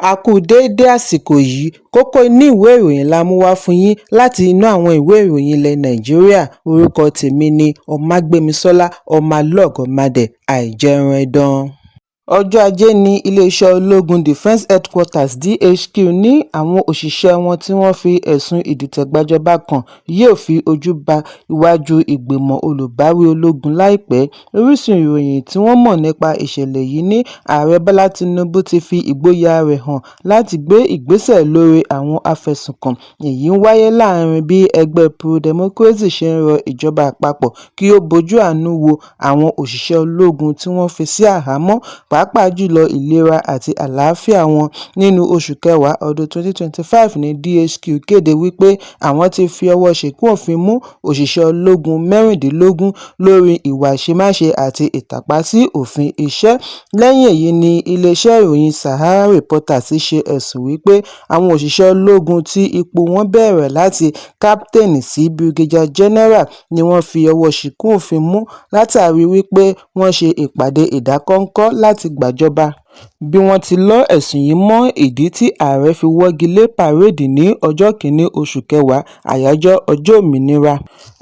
A kú déédé àsìkò yìí, kókó inú ìwé ìròyìn la mú wá fún yín láti inú àwọn ìwé ìròyìn ilẹ̀ Nàìjíríà. Orúkọ tèmi ni Ọmágbémisọ́lá Ọmọlọ́gọ̀mádẹ àìjẹran ẹdán. Ọjọ́ Ajé ní iléeṣẹ́ ológun Defence Headquarters DHQ ní àwọn òṣìṣẹ́ wọn tí wọ́n fi ẹ̀sùn ìdìtẹ̀gbàjọba kàn yóò fi ojú ba iwájú ìgbìmọ̀ olùbáwí ológun láìpẹ́. Orísun ìròyìn tí wọ́n mọ̀ nípa ìṣẹ̀lẹ̀ yìí ní Ààrẹ Bọ́lá Tinubu ti fi ìgboyà rẹ̀ hàn láti gbé ìgbésẹ̀ lórí àwọn afẹ̀sùnkàn. Èyí ń wáyé láàrin bí ẹgbẹ́ Pro-Democracy ṣe ń rọ ìjọba àpapọ̀ kí ó bójú àánú wo àwọn òṣìṣẹ́ ológun tí wọ́n fi sí àhámọ́, pàápàá jùlọ ìlera àti àlàáfíà wọn. Nínú oṣù kẹwàá ọdún 2025 ní DHQ kéde wípé àwọn ti fi ọwọ́ ṣìkún òfin mú òṣìṣẹ́ ológun 16 lórí ìwà àṣemáṣe àti ìtàpá sí òfin iṣẹ́. Lẹ́yìn èyí ni iléeṣẹ́ ìròyìn Sahara Reporters ṣe ẹ̀sùn wípé àwọn òṣìṣẹ́ ológun tí ipò wọn bẹ̀rẹ̀ láti kápítẹ́nì sí Brigadier General ni wọ́n fi ọwọ́ ṣìkún òfin mú látàrí wípé wọ́n ṣe ìpàdé ìdákọ́ńkọ́ láti gbàjọba. Bí wọ́n ti lọ ẹ̀sùn yìí mọ́ ìdí tí ààrẹ fi wọ́gi lé pàréèdì ní ọjọ́ 1 oṣù kẹwàá, àyájọ́ ọjọ́ òmìnira.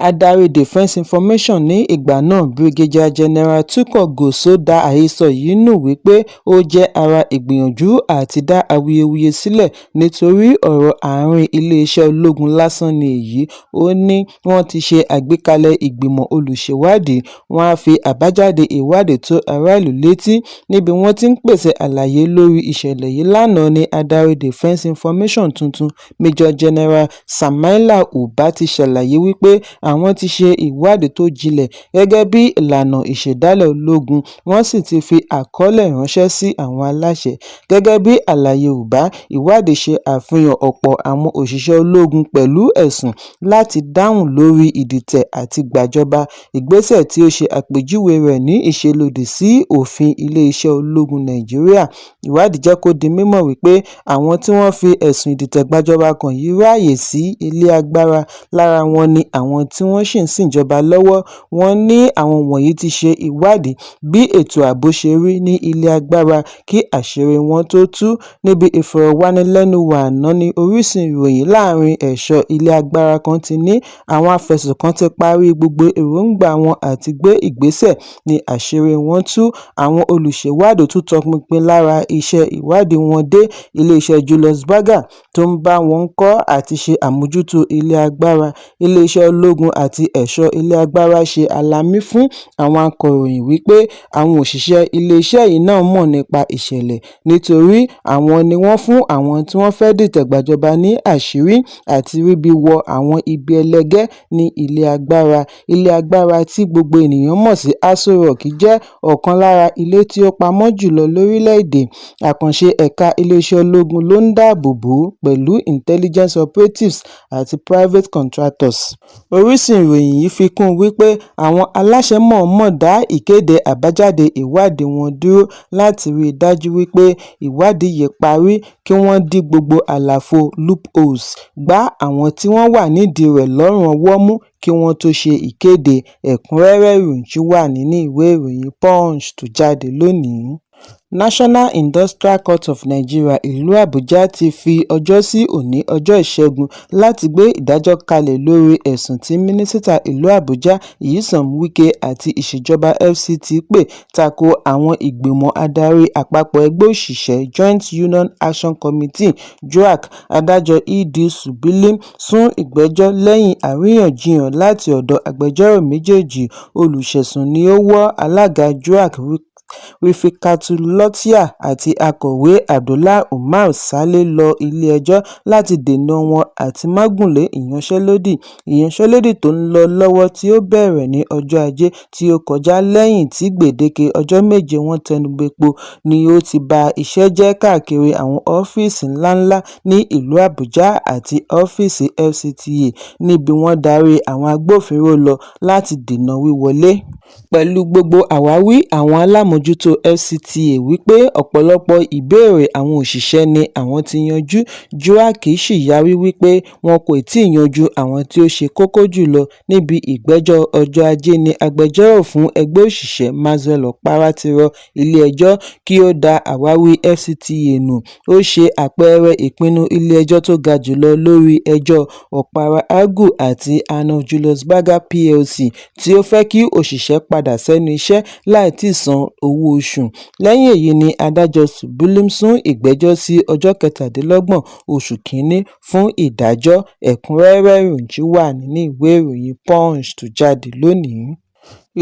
Adarí Defence Information ní ìgbà náà, Brigadier General Tukur Gusau dá àhesọ yìí nù wípé ó jẹ́ ara ìgbìyànjú àti dá awuyewuye sílẹ̀ nítorí ọ̀rọ̀ àárín iléeṣẹ́ ológun lásán ni èyí. Ó ní wọ́n ti ṣe àgbékalẹ̀ ìgbìmọ̀ olùṣèwádìí, wọ́n á fi àbájáde ìwádìí tó aráàlú létí. Níbi wọ́n ti ń pèsè àlàyé lórí ìṣẹ̀lẹ̀ yìí lánàá ni adarí Defence Information tuntun Major General Samaila Uba ti ṣàlàyé wípé àwọn ti ṣe ìwádìí tó jinlẹ̀ gẹ́gẹ́ bí ìlànà ìṣẹ̀dálẹ̀ ológun, wọ́n sì ti fi àkọọ́lẹ̀ ránṣẹ́ sí àwọn aláṣẹ. Gẹ́gẹ́ bí àlàyé Uba, ìwádìí ṣe àfihàn ọ̀pọ̀ àwọn òṣìṣẹ́ ológun pẹ̀lú ẹ̀sùn láti dáhùn lórí ìdìtẹ̀ àti gbàjọba, ìgbésẹ̀ tí ó ṣe àpèjúwe rẹ̀ ní ìṣelòdì sí òfin iléeṣẹ́ ológun Nàìjíríà. Ìwádìí jẹ́ kó di mímọ̀ wípé àwọn tí wọ́n fi ẹ̀sùn ìdìtẹ̀gbàjọba kàn yìí ráàyè sí ilé agbára, lára wọn ni àwọn tí wọ́n ṣì ń ṣìnjọba lọ́wọ́. Wọ́n ní àwọn wọ̀nyí ti ṣe ìwádìí bí ètò ààbò ṣe rí ní ilé agbára kí àṣírí wọn tó tú. Níbi ìfọ̀rọ̀wánilẹ́nuwò àná ní orísun ìròyìn láàrin ẹ̀ṣọ́ ilé agbára kan ti ní àwọn afẹ̀sùnkàn ti parí gbogbo èròǹgbà wọn àti gbé ìgbésẹ̀ ní àṣírí wọn tú. Àwọn olùṣèwádìí tún tọpinpin lára iṣẹ́ ìwádìí wọn dé iléeṣẹ́ Julius Berger tó ń bá wọn kọ́ àti ṣe àmójútó ilé agbára. Iléeṣẹ́ ológun àti ẹ̀ṣọ́ ilé agbára ṣe àlàmí fún àwọn akọ̀ròyìn wípé àwọn òṣìṣẹ́ iléeṣẹ́ yìí náà mọ̀ nípa ìṣẹ̀lẹ̀ nítorí àwọn ni wọ́n fún àwọn tí wọ́n fẹ́ dìtẹ̀gbàjọba ní àṣírí àti ríbi wọ àwọn ibi ẹlẹgẹ́ ní ilé agbára. Ilé agbára tí gbogbo ènìyàn mọ̀ sí Aso Rock jẹ́ ọ̀kan lára ilé tí ó pamọ́ jùlọ lórílẹ̀-èdè. Àkànṣe ẹ̀ka iléeṣẹ́ ológun ló ń dáàbò bò ó pẹ̀lú intelligence operatives àti private contractors. Orísun ìròyìn yìí fi kún un wípé àwọn aláṣẹ mọ̀ọ́mọ̀ dá ìkéde àbájáde ìwádìí wọn dúró láti rí i dájú wípé ìwádìí yìí parí, kí wọ́n dí gbogbo àlàfo loopholes, gbá àwọn tí wọ́n wà nídìí rẹ̀ lọ́rùn ọwọ́ mú kí wọ́n tó ṣe ìkéde. Ẹ̀kúnrẹ́rẹ́ ìròyìn wà nínú ìwé ìròyìn Punch tó jáde lónìí. National Industrial Court of Nigeria ìlú Àbújá ti fi ọjọ́ sí òní ọjọ́ Ìṣẹ́gun láti gbé ìdájọ́ kalẹ̀ lórí ẹ̀sùn tí mínísítà ìlú Àbújá Nyesom Wike àti ìṣèjọba FCT pè tako àwọn ìgbìmọ̀ adarí àpapọ̀ ẹgbẹ́ òṣìṣẹ́ Joint Union Action Committee JUAC. Adájọ́ E.D. Subiliim sún ìgbẹ́jọ́ lẹ́yìn àríyànjiyàn láti ọ̀dọ̀ agbẹjọ́rò méjèèjì. Olùṣẹ̀sùn ni ó wọ́ alága JUAC Rifkatu Lotia àti akọ̀wé Abdullah Umar Saleh lọ ilé-ẹjọ́ láti dènà wọn àti mágùnlé ìyanṣẹ́lódì tó ń lọ lọ́wọ́ tí ó bẹ̀rẹ̀ ní ọjọ́ Ajé tí ó kọjá lẹ́yìn tí gbèdéke ọjọ́ 7 wọn tẹnubẹ́po ni ó ti ba iṣẹ́ jẹ́ káàkiri àwọn ọ́fíìsì ńláńlá ní ìlú Àbújá àti ọ́fíìsì FCTA níbi wọ́n darí àwọn agbófinró lọ láti dènà wíwọlé. Pẹ̀lú gbogbo àwáwí àwọn alámòójútó alámòjútó FCTA wípé ọ̀pọ̀lọpọ̀ ìbéèrè àwọn òṣìṣẹ́ ni àwọn ti yanjú. Juwaki sì yarí wípé wọn kò tíì yanjú àwọn tí ó ṣe kókó jùlọ. Níbi ìgbẹ́jọ́ ọjọ́ Ajé ni agbẹjọ́rò fún ẹgbẹ́ òṣìṣẹ́ Maxwell Okpara ti rọ ilé-ẹjọ́ kí ó dá àwáwí FCTA nù. Ó ṣe àpẹẹrẹ ìpinnu ilé-ẹjọ́ tó ga jùlọ lórí ẹjọ́ Okpara-Agụ àti Arnold Julius Berger PLC tí ó fẹ́ kí òṣìṣẹ́ padà sẹ́nu iṣẹ́ láì tíì san owó oṣù. Lẹ́yìn èyí ni adájọ́ Sublime sún ìgbẹ́jọ́ sí ọjọ́ 27 oṣù Kínní fún ìdájọ́. Ẹ̀kúnrẹ́rẹ́ ìròyìn wà nínú ìwé ìròyìn Punch tó jáde lónìí.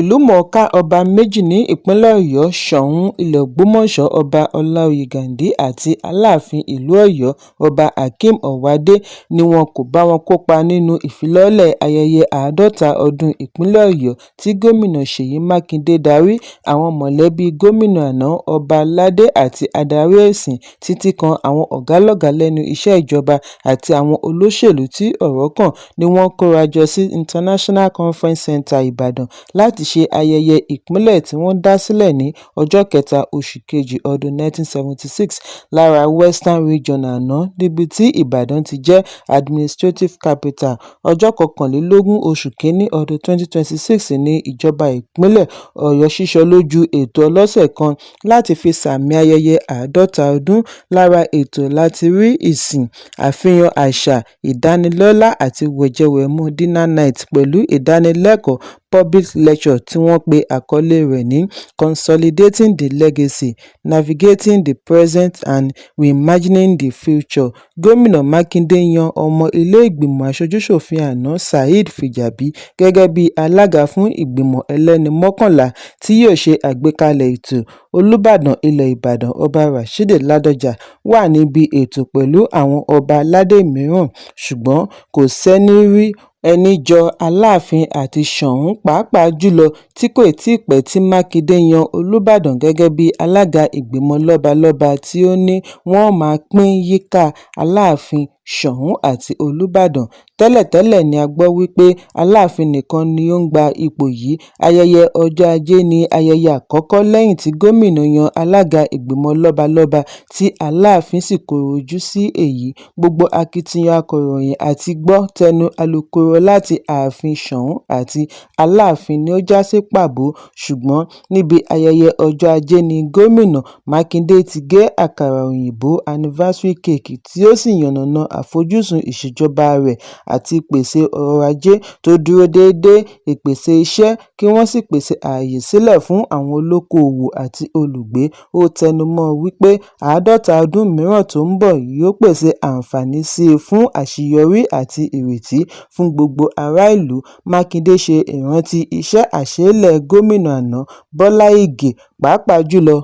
Ìlúmọ̀ọ́ká ọba méjì ní ìpínlẹ̀ Ọ̀yọ́, Ṣọ̀ún ilẹ̀ Ògbómọ̀ṣọ́ ọba Ọláoyè Ghandi àti Aláàfin ìlú Ọ̀yọ́ ọba Hakeem Ọ̀wádé ni wọn kò bá wọn kópa nínú ìfilọ́lẹ̀ ayẹyẹ 50 ọdún ìpínlẹ̀ Ọ̀yọ́ tí gómìnà Ṣèyí Mákindé darí. Àwọn mọ̀lẹ́bí gómìnà àná, ọba aládé àti adarí ẹ̀sìn títí kan àwọn ọ̀gá-lọ́gàá lẹ́nu iṣẹ́ ìjọba àti àwọn olóṣèlú tí ọ̀rọ̀ kàn ni wọ́n kóra jọ sí International Conference Center Ìbàdàn láti ṣe ayẹyẹ ìpínlẹ̀ tí wọ́n dá sílẹ̀ ní ọjọ́ 3 oṣù kejì ọdún 1976 lára Western Region àná, níbi tí Ìbàdàn ti jẹ́ administrative capital. Ọjọ́ 21 oṣù Kínní ọdún 2026 ní ìjọba ìpínlẹ̀ Ọ̀yọ́ ṣíṣọ lójú ètò ọlọ́sẹ̀ kan láti fi sàmì ayẹyẹ 50 ọdún. Lára ètò láti rí ìsìn, àfihàn àṣà, ìdánilọ́lá àti wẹ̀jẹwẹ̀mu dinner night pẹ̀lú ìdánilẹ́kọ̀ọ́ public lecture tí wọ́n pe àkọlé rẹ̀ ní Consolidating the Legacy, Navigating the Present and Reimagining the Future. Gómìnà Mákindé yan ọmọ ilé ìgbìmọ̀ aṣojú-ṣòfin àná Saheed Fìjàbí gẹ́gẹ́ bí alága fún ìgbìmọ̀ ẹlẹ́ni 11 tí yóò ṣe àgbékalẹ̀ ètò. Olúbàdàn ilẹ̀ Ìbàdàn ọba Rashidi Ládọjà wà níbi ètò pẹ̀lú àwọn ọba aládé mìíràn, ṣùgbọ́n kò sẹ́ni rí ẹni jọ Aláàfin àti Ṣọ̀ún, pàápàá jùlọ tí kò tíì pẹ́ tí Mákindé yan Olúbàdàn gẹ́gẹ́ bí alága ìgbìmọ̀ lọ́balọ́ba tí ó ní wọ́n máa pín yíká Aláàfin, Ṣọ̀ún àti Olúbàdàn. Tẹ́lẹ̀tẹ́lẹ̀ ni a gbọ́ wípé Aláàfin nìkan ni ó ń gba ipò yìí. Ayẹyẹ ọjọ́ Ajé ni ayẹyẹ àkọ́kọ́ lẹ́yìn tí gómìnà yan alága ìgbìmọ̀ lọ́balọ́ba tí Aláàfin sì kọ̀rọ̀ ojú sí èyí. Gbogbo akitiyan akọ̀ròyìn àti gbọ́ tẹnu alukoro láti ààfin Ṣọ̀ún àti Aláàfin ni ó já sí pàbó, ṣùgbọ́n níbi ayẹyẹ ọjọ́ Ajé ni gómìnà Mákindé ti gé àkàrà òyìnbó anniversary cake tí ó sì yànnàná àfojúsùn ìṣèjọba rẹ̀ àti pèsè ọrọ̀ ajé tó dúró déédéé, ìpèsè iṣẹ́, kí wọ́n sì pèsè ààyè sílẹ̀ fún àwọn olókoòwò àti olùgbé. Ó tẹnumọ́ wípé 50 ọdún mìíràn tó ń bọ̀ yóò pèsè àǹfààní sí i fún àṣeyọrí àti ìrètí fún gbogbo ará ìlú. Mákindé ṣe ìrántí iṣẹ́ àṣeélẹ̀ gómìnà àná Bọ́lá Ìgè, pàápàá jùlọ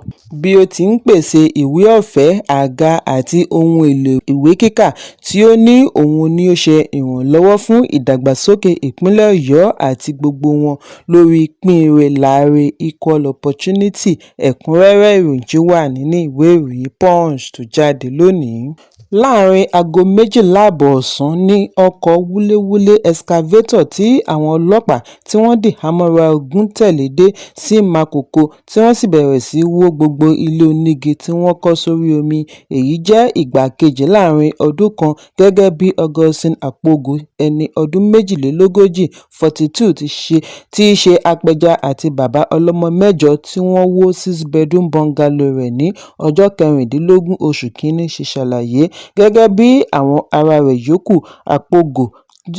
bí ó ti ń pèsè ìwé ọ̀fẹ́, àga àti ohun èlò ìwé kíkà tí ó ní òun ni ó ṣe ìrànlọ́wọ́ fún ìdàgbàsókè ìpínlẹ̀ Ọ̀yọ́ àti gbogbo wọn lórí pín-ire láre equal opportunity. Ẹ̀kúnrẹ́rẹ́ ìròyìn wà nínú ìwé ìròyìn Punch tó jáde lónìí. Láàrin aago 12:30 ọ̀sán ní ọkọ̀ wúlé-wúlé excavator tí àwọn ọlọ́pàá tí wọ́n dìhámọ́ra ogun tẹ̀lé dé sí Makoko tí wọ́n sì bẹ̀rẹ̀ sí wó gbogbo ilé onígi tí wọ́n kọ́ sórí omi. Èyí jẹ́ ìgbà kejì láàrin ọdún kan gẹ́gẹ́ bí Augustine Akpogho, ẹni ọdún 42 42 tí í ṣe apẹja àti bàbá ọlọ́mọ 8 tí wọ́n wó 6-bedroom bungalow rẹ̀ ní ọjọ́ 16 oṣù Kínní ṣe ṣàlàyé. Gẹ́gẹ́ bí àwọn ará rẹ̀ yòókù, Akpogho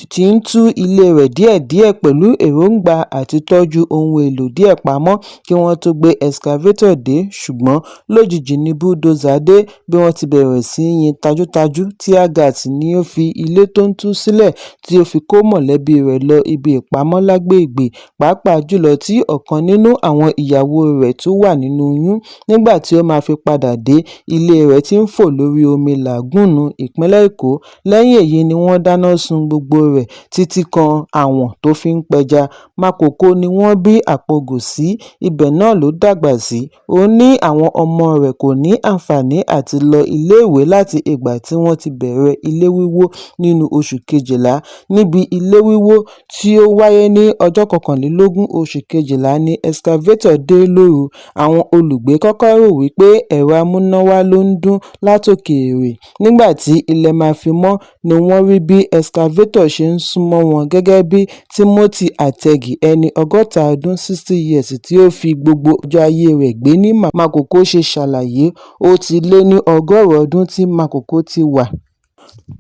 ti ń tú ilé rẹ̀ díẹ̀díẹ̀ pẹ̀lú èròǹgbà àti tọ́jú ohun èlò díẹ̀ pamọ́ kí wọ́n tó gbé excavator dé, ṣùgbọ́n lójijì ni bulldozer dé. Bí wọ́n ti bẹ̀rẹ̀ sí í yin tajútajú, tear gas ni ó fi ilé tó ń tú sílẹ̀ tí ó fi kó mọ̀lẹ́bí rẹ̀ lọ ibi ìpamọ́ lágbègbè, pàápàá jùlọ tí ọ̀kan nínú àwọn ìyàwó rẹ̀ tó wà nínú oyún. Nígbà tí ó máa fi padà dé, ilé rẹ̀ ti ń fò lórí omi Làgùnù, ìpínlẹ̀ Èkó. Lẹ́yìn èyí ni wọ́n dáná sun gbogbo rẹ̀ títí kan àwọn tó fi ń pẹja. Makòko ni wọ́n bí Àpogò sí, ibẹ̀ náà ló dàgbà sí. Ó ní àwọn ọmọ rẹ̀ kò ní àǹfààní àti lọ iléèwé láti ìgbà tí wọ́n ti bẹ̀rẹ̀ ilé wíwó nínú oṣù Kejìlá. Níbi ilé wíwó tí ó wáyé ní ọjọ́ 21 oṣù Kejìlá ni excavator dé lóru. Àwọn olùgbé kọ́kọ́ rò wípé ẹ̀rọ amúnáwá ló ń dún látòkèèrè. Nígbà tí ilẹ̀ máa fi mọ́ ni wọ́n rí bí excavator ṣe ń súnmọ́ wọn, gẹ́gẹ́ bí Timothy Ategi, ẹni 60 ọdún 60 years tí ó fi gbogbo ọjọ́ ayé rẹ̀ gbé ní Makòko ṣe ṣàlàyé. Ó ti lé ní 100 ọdún tí Makòko ti wà.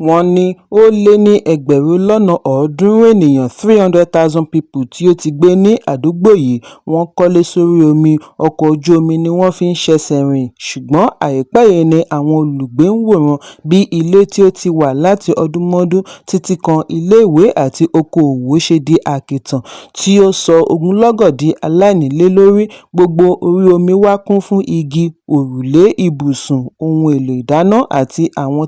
Wọ́n ní ó lé ní 300,000 ènìyàn 300,000 people tí ó ti gbé ní àdúgbò yìí. Wọ́n kọ́lé sórí omi, ọkọ̀ ojú omi ni wọ́n fi ń ṣẹ̀ṣẹ̀ rìn. Ṣùgbọ́n àìpẹ́ yìí ni àwọn olùgbé ń wòran bí ilé tí ó ti wà láti ọdúnmọ́dún títí kan ilé-ìwé àti okòòwò ṣe di àkìtàn tí ó sọ ogunlọ́gọ̀ di aláìnílé lórí. Gbogbo orí omi wá kún fún igi, òrùlé, ibùsùn, ohun èlò ìdáná àti àwọn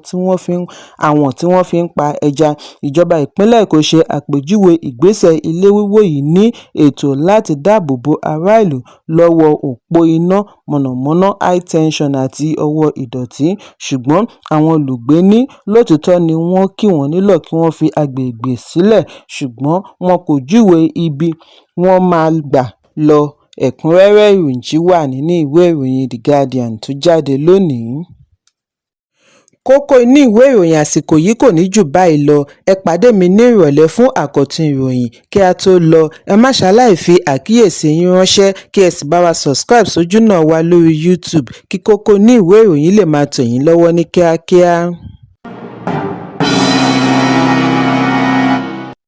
tí wọ́n fi ń pa ẹja. Ìjọba ìpínlẹ̀ Èkó ṣe àpèjúwe ìgbésẹ̀ ilé wíwó yìí ní ètò láti dáàbò bo ará ìlú lọ́wọ́ òpó iná mọ̀nàmọ́ná high tension àti ọwọ́ ìdọ̀tí. Ṣùgbọ́n àwọn olùgbé ní lótìítọ́ ni wọ́n kì wọ́n nílọ̀ kí wọ́n fi agbègbè sílẹ̀, ṣùgbọ́n wọn kò júwe ibi wọ́n máa gbà lọ. Ẹ̀kúnrẹ́rẹ́ ìròyìn yìí wà nínú ìwé ìròyìn The Guardian tó jáde lónìí. Kókó inú ìwé ìròyìn àsìkò yìí kò ní jù báyìí lọ. Ẹ pàdé mi ní ìrọ̀lẹ́ fún àkọ́tún ìròyìn. Kí a tó lọ, ẹ má ṣaláì fi àkíyèsí yín ránṣẹ́ kí ẹ sì bá wa subscribe sójú náà wa lórí YouTube kí kókó inú ìwé ìròyìn lè máa tẹ̀ yín lọ́wọ́ ní kíákíá.